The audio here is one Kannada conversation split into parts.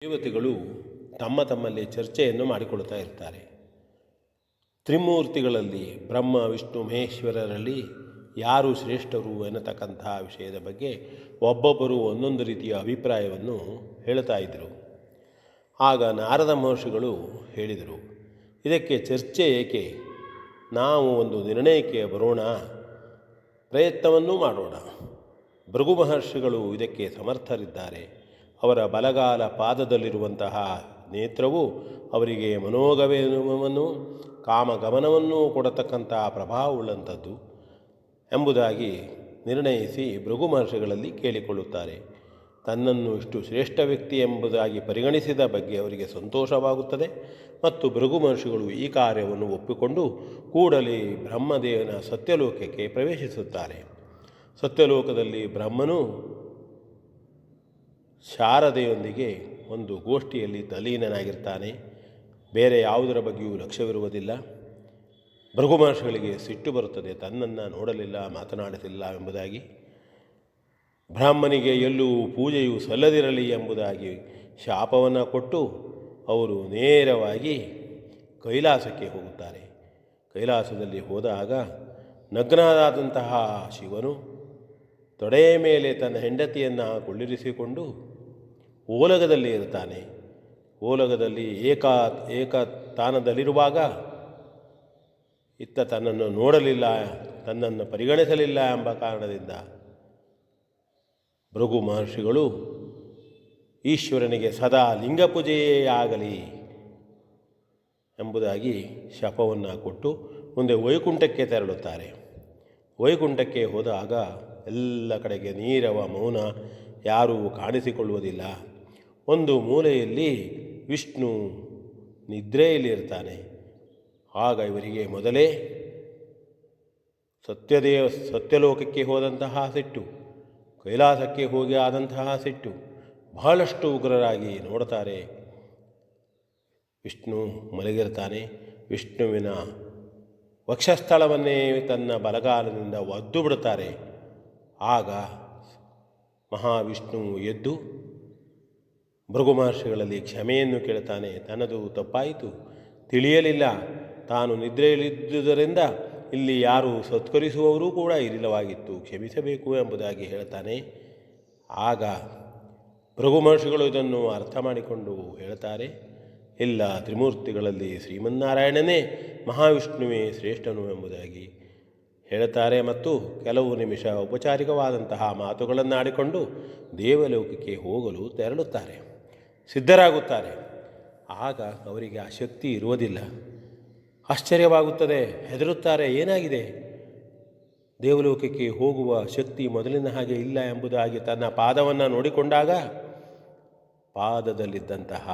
ದೇವತೆಗಳು ತಮ್ಮ ತಮ್ಮಲ್ಲಿ ಚರ್ಚೆಯನ್ನು ಮಾಡಿಕೊಳ್ತಾ ಇರ್ತಾರೆ. ತ್ರಿಮೂರ್ತಿಗಳಲ್ಲಿ ಬ್ರಹ್ಮ, ವಿಷ್ಣು, ಮಹೇಶ್ವರರಲ್ಲಿ ಯಾರು ಶ್ರೇಷ್ಠರು ಎನ್ನತಕ್ಕಂಥ ವಿಷಯದ ಬಗ್ಗೆ ಒಬ್ಬೊಬ್ಬರು ಒಂದೊಂದು ರೀತಿಯ ಅಭಿಪ್ರಾಯವನ್ನು ಹೇಳ್ತಾ ಇದ್ದರು. ಆಗ ನಾರದ ಮಹರ್ಷಿಗಳು ಹೇಳಿದರು, ಇದಕ್ಕೆ ಚರ್ಚೆ ಏಕೆ, ನಾವು ಒಂದು ನಿರ್ಣಯಕ್ಕೆ ಬರೋಣ, ಪ್ರಯತ್ನವನ್ನೂ ಮಾಡೋಣ. ಭೃಗು ಮಹರ್ಷಿಗಳು ಇದಕ್ಕೆ ಸಮರ್ಥರಿದ್ದಾರೆ. ಅವರ ಬಲಗಾಲ ಪಾದದಲ್ಲಿರುವಂತಹ ನೇತ್ರವು ಅವರಿಗೆ ಮನೋಗಮನವನ್ನು ಕಾಮಗಮನವನ್ನು ಕೊಡತಕ್ಕಂಥ ಪ್ರಭಾವವುಳ್ಳಂಥದ್ದು ಎಂಬುದಾಗಿ ನಿರ್ಣಯಿಸಿ ಭೃಗು ಮಹರ್ಷಿಗಳಲ್ಲಿ ಕೇಳಿಕೊಳ್ಳುತ್ತಾರೆ. ತನ್ನನ್ನು ಇಷ್ಟು ಶ್ರೇಷ್ಠ ವ್ಯಕ್ತಿ ಎಂಬುದಾಗಿ ಪರಿಗಣಿಸಿದ ಬಗ್ಗೆ ಅವರಿಗೆ ಸಂತೋಷವಾಗುತ್ತದೆ ಮತ್ತು ಭೃಗು ಮಹರ್ಷಿಗಳು ಈ ಕಾರ್ಯವನ್ನು ಒಪ್ಪಿಕೊಂಡು ಕೂಡಲೇ ಬ್ರಹ್ಮದೇವನ ಸತ್ಯಲೋಕಕ್ಕೆ ಪ್ರವೇಶಿಸುತ್ತಾರೆ. ಸತ್ಯಲೋಕದಲ್ಲಿ ಬ್ರಹ್ಮನು ಶಾರದೆಯೊಂದಿಗೆ ಒಂದು ಗೋಷ್ಠಿಯಲ್ಲಿ ತಲ್ಲೀನನಾಗಿರ್ತಾನೆ. ಬೇರೆ ಯಾವುದರ ಬಗ್ಗೆಯೂ ಲಕ್ಷ್ಯವಿರುವುದಿಲ್ಲ. ಭೃಗು ಮಹರ್ಷಿಗಳಿಗೆ ಸಿಟ್ಟು ಬರುತ್ತದೆ, ತನ್ನನ್ನು ನೋಡಲಿಲ್ಲ, ಮಾತನಾಡಲಿಲ್ಲ ಎಂಬುದಾಗಿ. ಬ್ರಾಹ್ಮನಿಗೆ ಎಲ್ಲೂ ಪೂಜೆಯು ಸಲ್ಲದಿರಲಿ ಎಂಬುದಾಗಿ ಶಾಪವನ್ನು ಕೊಟ್ಟು ಅವರು ನೇರವಾಗಿ ಕೈಲಾಸಕ್ಕೆ ಹೋಗುತ್ತಾರೆ. ಕೈಲಾಸದಲ್ಲಿ ಹೋದಾಗ ನಗ್ನನಾದಂತಹ ಶಿವನು ತೊಡೆಯ ಮೇಲೆ ತನ್ನ ಹೆಂಡತಿಯನ್ನು ಕುಳ್ಳಿರಿಸಿಕೊಂಡು ಓಲಗದಲ್ಲಿ ಇರ್ತಾನೆ. ಓಲಗದಲ್ಲಿ ಏಕತಾನದಲ್ಲಿರುವಾಗ ಇತ್ತ ತನ್ನನ್ನು ನೋಡಲಿಲ್ಲ, ತನ್ನನ್ನು ಪರಿಗಣಿಸಲಿಲ್ಲ ಎಂಬ ಕಾರಣದಿಂದ ಭೃಗು ಮಹರ್ಷಿಗಳು ಈಶ್ವರನಿಗೆ ಸದಾ ಲಿಂಗ ಪೂಜೆಯೇ ಆಗಲಿ ಎಂಬುದಾಗಿ ಶಾಪವನ್ನು ಕೊಟ್ಟು ಮುಂದೆ ವೈಕುಂಠಕ್ಕೆ ತೆರಳುತ್ತಾರೆ. ವೈಕುಂಠಕ್ಕೆ ಹೋದಾಗ ಎಲ್ಲ ಕಡೆಗೆ ನೀರವ ಮೌನ, ಯಾರೂ ಕಾಣಿಸಿಕೊಳ್ಳುವುದಿಲ್ಲ. ಒಂದು ಮೂಲೆಯಲ್ಲಿ ವಿಷ್ಣು ನಿದ್ರೆಯಲ್ಲಿರ್ತಾನೆ. ಆಗ ಇವರಿಗೆ ಮೊದಲೇ ಸತ್ಯಲೋಕಕ್ಕೆ ಹೋದಂತಹ ಸಿಟ್ಟು, ಕೈಲಾಸಕ್ಕೆ ಹೋಗಿ ಆದಂತಹ ಸಿಟ್ಟು, ಬಹಳಷ್ಟು ಉಗ್ರರಾಗಿ ನೋಡುತ್ತಾರೆ. ವಿಷ್ಣು ಮಲಗಿರ್ತಾನೆ. ವಿಷ್ಣುವಿನ ವಕ್ಷಸ್ಥಳವನ್ನೇ ತನ್ನ ಬಲಗಾಲದಿಂದ ಒದ್ದು ಬಿಡುತ್ತಾರೆ. ಆಗ ಮಹಾವಿಷ್ಣು ಎದ್ದು ಭೃಗು ಮಹರ್ಷಿಗಳಲ್ಲಿ ಕ್ಷಮೆಯನ್ನು ಕೇಳುತ್ತಾನೆ. ತನ್ನದು ತಪ್ಪಾಯಿತು, ತಿಳಿಯಲಿಲ್ಲ, ತಾನು ನಿದ್ರೆಯಲ್ಲಿದ್ದುದರಿಂದ ಇಲ್ಲಿ ಯಾರು ಸತ್ಕರಿಸುವವರೂ ಕೂಡ ಇರಲಿಲ್ಲವಾಗಿತ್ತು, ಕ್ಷಮಿಸಬೇಕು ಎಂಬುದಾಗಿ ಹೇಳ್ತಾನೆ. ಆಗ ಭೃಗು ಮಹರ್ಷಿಗಳು ಇದನ್ನು ಅರ್ಥ ಮಾಡಿಕೊಂಡು ಹೇಳ್ತಾರೆ, ಇಲ್ಲ, ತ್ರಿಮೂರ್ತಿಗಳಲ್ಲಿ ಶ್ರೀಮನ್ನಾರಾಯಣನೇ ಮಹಾವಿಷ್ಣುವೇ ಶ್ರೇಷ್ಠನು ಎಂಬುದಾಗಿ ಹೇಳ್ತಾರೆ. ಮತ್ತು ಕೆಲವು ನಿಮಿಷ ಔಪಚಾರಿಕವಾದಂತಹ ಮಾತುಗಳನ್ನಾಡಿಕೊಂಡು ದೇವಲೋಕಕ್ಕೆ ಹೋಗಲು ತೆರಳುತ್ತಾರೆ, ಸಿದ್ಧರಾಗುತ್ತಾರೆ. ಆಗ ಅವರಿಗೆ ಆ ಶಕ್ತಿ ಇರುವುದಿಲ್ಲ. ಆಶ್ಚರ್ಯವಾಗುತ್ತದೆ, ಹೆದರುತ್ತಾರೆ, ಏನಾಗಿದೆ, ದೇವಲೋಕಕ್ಕೆ ಹೋಗುವ ಶಕ್ತಿ ಮೊದಲಿನ ಹಾಗೆ ಇಲ್ಲ ಎಂಬುದಾಗಿ ತನ್ನ ಪಾದವನ್ನು ನೋಡಿಕೊಂಡಾಗ ಪಾದದಲ್ಲಿದ್ದಂತಹ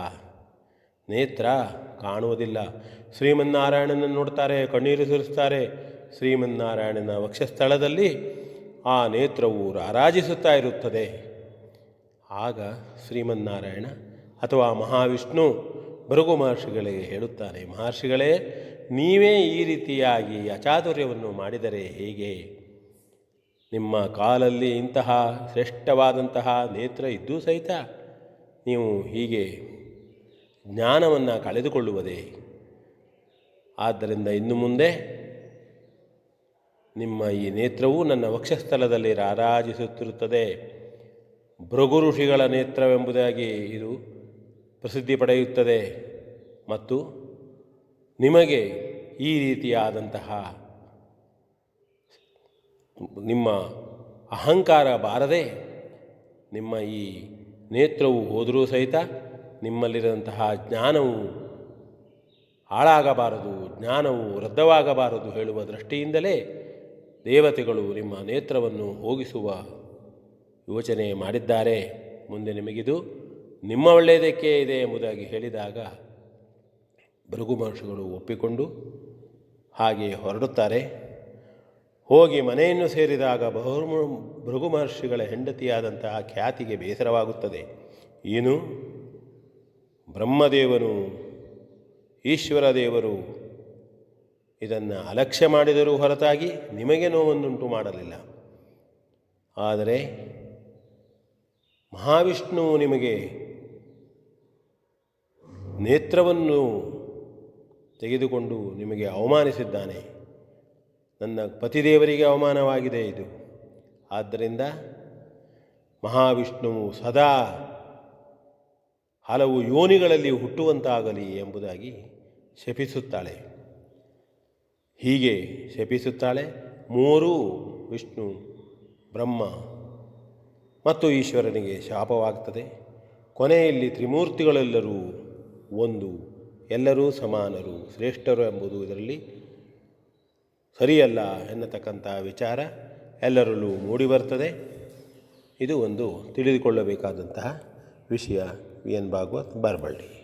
ನೇತ್ರ ಕಾಣುವುದಿಲ್ಲ. ಶ್ರೀಮನ್ನಾರಾಯಣನನ್ನು ನೋಡ್ತಾರೆ, ಕಣ್ಣೀರು ಸುರಿಸ್ತಾರೆ. ಶ್ರೀಮನ್ನಾರಾಯಣನ ವಕ್ಷಸ್ಥಳದಲ್ಲಿ ಆ ನೇತ್ರವು ರಾರಾಜಿಸುತ್ತಾ ಇರುತ್ತದೆ. ಆಗ ಶ್ರೀಮನ್ನಾರಾಯಣ ಅಥವಾ ಮಹಾವಿಷ್ಣು ಭೃಗು ಮಹರ್ಷಿಗಳಿಗೆ ಹೇಳುತ್ತಾನೆ, ಮಹರ್ಷಿಗಳೇ, ನೀವೇ ಈ ರೀತಿಯಾಗಿ ಅಚಾತುರ್ಯವನ್ನು ಮಾಡಿದರೆ ಹೇಗೆ? ನಿಮ್ಮ ಕಾಲಲ್ಲಿ ಇಂತಹ ಶ್ರೇಷ್ಠವಾದಂತಹ ನೇತ್ರ ಇದ್ದೂ ಸಹಿತ ನೀವು ಹೀಗೆ ಜ್ಞಾನವನ್ನು ಕಳೆದುಕೊಳ್ಳುವುದೇ? ಆದ್ದರಿಂದ ಇನ್ನು ಮುಂದೆ ನಿಮ್ಮ ಈ ನೇತ್ರವು ನನ್ನ ವಕ್ಷಸ್ಥಳದಲ್ಲಿ ರಾರಾಜಿಸುತ್ತಿರುತ್ತದೆ. ಭೃಗು ಋಷಿಗಳ ನೇತ್ರವೆಂಬುದಾಗಿ ಇದು ಪ್ರಸಿದ್ಧಿ ಪಡೆಯುತ್ತದೆ ಮತ್ತು ನಿಮಗೆ ಈ ರೀತಿಯಾದಂತಹ ನಿಮ್ಮ ಅಹಂಕಾರ ಬಾರದೆ ನಿಮ್ಮ ಈ ನೇತ್ರವು ಹೋದರೂ ಸಹಿತ ನಿಮ್ಮಲ್ಲಿರುವಂತಹ ಜ್ಞಾನವು ಹಾಳಾಗಬಾರದು, ಜ್ಞಾನವು ವೃದ್ಧವಾಗಬಾರದು ಹೇಳುವ ದೃಷ್ಟಿಯಿಂದಲೇ ದೇವತೆಗಳು ನಿಮ್ಮ ನೇತ್ರವನ್ನು ಹೋಗಿಸುವ ಯೋಚನೆ ಮಾಡಿದ್ದಾರೆ. ಮುಂದೆ ನಿಮಗಿದು ನಿಮ್ಮ ಒಳ್ಳೆಯದಕ್ಕೆ ಇದೆ ಎಂಬುದಾಗಿ ಹೇಳಿದಾಗ ಭೃಗು ಮಹರ್ಷಿಗಳು ಒಪ್ಪಿಕೊಂಡು ಹಾಗೆ ಹೊರಡುತ್ತಾರೆ. ಹೋಗಿ ಮನೆಯನ್ನು ಸೇರಿದಾಗ ಭೃಗು ಮಹರ್ಷಿಗಳ ಹೆಂಡತಿಯಾದಂತಹ ಖ್ಯಾತಿಗೆ ಬೇಸರವಾಗುತ್ತದೆ. ಏನು, ಬ್ರಹ್ಮದೇವನು, ಈಶ್ವರ ದೇವರು ಇದನ್ನು ಅಲಕ್ಷ್ಯ ಮಾಡಿದರೂ ಹೊರತಾಗಿ ನಿಮಗೆ ನೋವನ್ನುಂಟು ಮಾಡಲಿಲ್ಲ. ಆದರೆ ಮಹಾವಿಷ್ಣು ನಿಮಗೆ ನೇತ್ರವನ್ನು ತೆಗೆದುಕೊಂಡು ನಿಮಗೆ ಅವಮಾನಿಸಿದ್ದಾನೆ. ನನ್ನ ಪತಿದೇವರಿಗೆ ಅವಮಾನವಾಗಿದೆ ಇದು. ಆದ್ದರಿಂದ ಮಹಾವಿಷ್ಣುವು ಸದಾ ಹಲವು ಯೋನಿಗಳಲ್ಲಿ ಹುಟ್ಟುವಂತಾಗಲಿ ಎಂಬುದಾಗಿ ಶಪಿಸುತ್ತಾಳೆ. ಹೀಗೆ ಶಪಿಸುತ್ತಾಳೆ. ಮೂರೂ ವಿಷ್ಣು, ಬ್ರಹ್ಮ ಮತ್ತು ಈಶ್ವರನಿಗೆ ಶಾಪವಾಗ್ತದೆ. ಕೊನೆಯಲ್ಲಿ ತ್ರಿಮೂರ್ತಿಗಳೆಲ್ಲರೂ ಒಂದು, ಎಲ್ಲರೂ ಸಮಾನರು, ಶ್ರೇಷ್ಠರು ಎಂಬುದು ಇದರಲ್ಲಿ ಸರಿಯಲ್ಲ ಎನ್ನತಕ್ಕಂಥ ವಿಚಾರ ಎಲ್ಲರಲ್ಲೂ ಮೂಡಿಬರ್ತದೆ. ಇದು ಒಂದು ತಿಳಿದುಕೊಳ್ಳಬೇಕಾದಂತಹ ವಿಷಯ. V N Bhagwat, Baraballi.